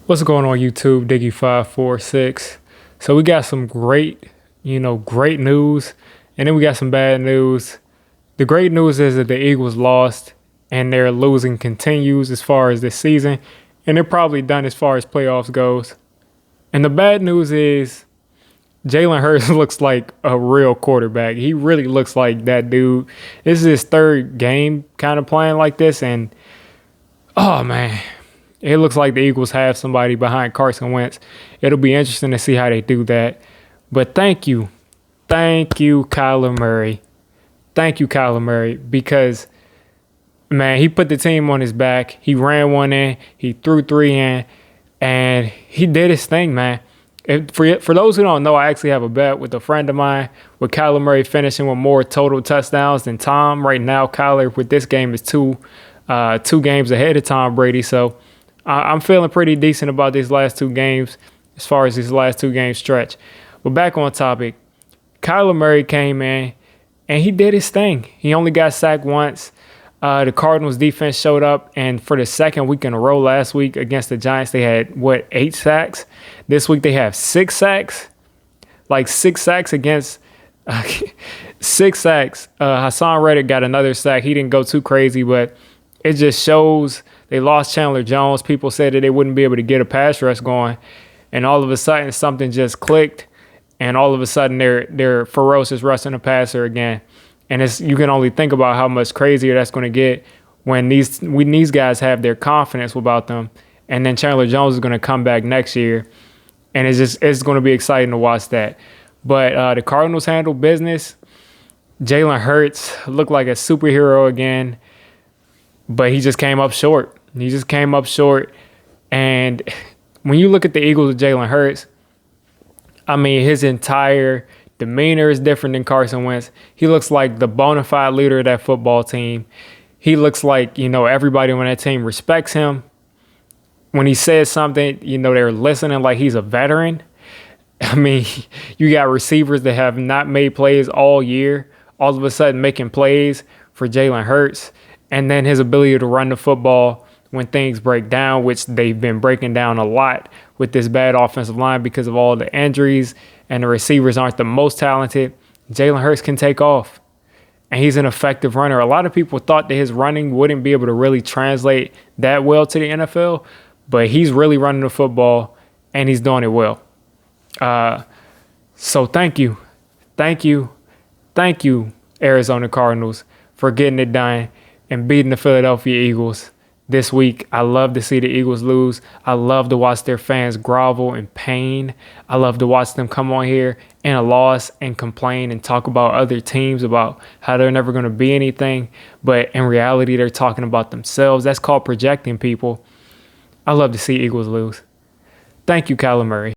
What's going on YouTube, Diggy546? So we got some great news, and then we got some bad news. The great news is that the Eagles lost, and their losing continues as far as this season, and they're probably done as far as playoffs goes. And the bad news is Jalen Hurts looks like a real quarterback. He really looks like that dude. This is his third game kind of playing like this, and oh man. It looks like the Eagles have somebody behind Carson Wentz. It'll be interesting to see how they do that. But thank you, Kyler Murray. Thank you, Kyler Murray, because, man, he put the team on his back. He ran one in, he threw three in, and he did his thing, man. For those who don't know, I actually have a bet with a friend of mine with Kyler Murray finishing with more total touchdowns than Tom. Right now, Kyler with this game is two games ahead of Tom Brady, so I'm feeling pretty decent about these last two games as far as these last two games stretch. But back on topic, Kyler Murray came in and he did his thing. He only got sacked once. The Cardinals defense showed up, and for the second week in a row last week against the Giants, they had, 8 sacks? This week they have 6 sacks? Like 6 sacks against 6 sacks. Hassan Reddick got another sack. He didn't go too crazy, but it just shows they lost Chandler Jones. People said that they wouldn't be able to get a pass rush going. And all of a sudden, something just clicked. And all of a sudden, they're ferocious rushing the passer again. And you can only think about how much crazier that's going to get when these guys have their confidence about them. And then Chandler Jones is going to come back next year. And it's going to be exciting to watch that. But the Cardinals handled business. Jalen Hurts looked like a superhero again. But he just came up short. And when you look at the Eagles with Jalen Hurts, I mean, his entire demeanor is different than Carson Wentz. He looks like the bona fide leader of that football team. He looks like, everybody on that team respects him. When he says something, they're listening like he's a veteran. I mean, you got receivers that have not made plays all year, all of a sudden making plays for Jalen Hurts. And then his ability to run the football when things break down, which they've been breaking down a lot with this bad offensive line because of all the injuries, and the receivers aren't the most talented. Jalen Hurts can take off, and he's an effective runner. A lot of people thought that his running wouldn't be able to really translate that well to the NFL, but he's really running the football, and he's doing it well. So thank you, Arizona Cardinals, for getting it done and beating the Philadelphia Eagles this week. I love to see the Eagles lose. I love to watch their fans grovel in pain. I love to watch them come on here in a loss and complain and talk about other teams, about how they're never going to be anything. But in reality, they're talking about themselves. That's called projecting, people. I love to see Eagles lose. Thank you, Kyler Murray.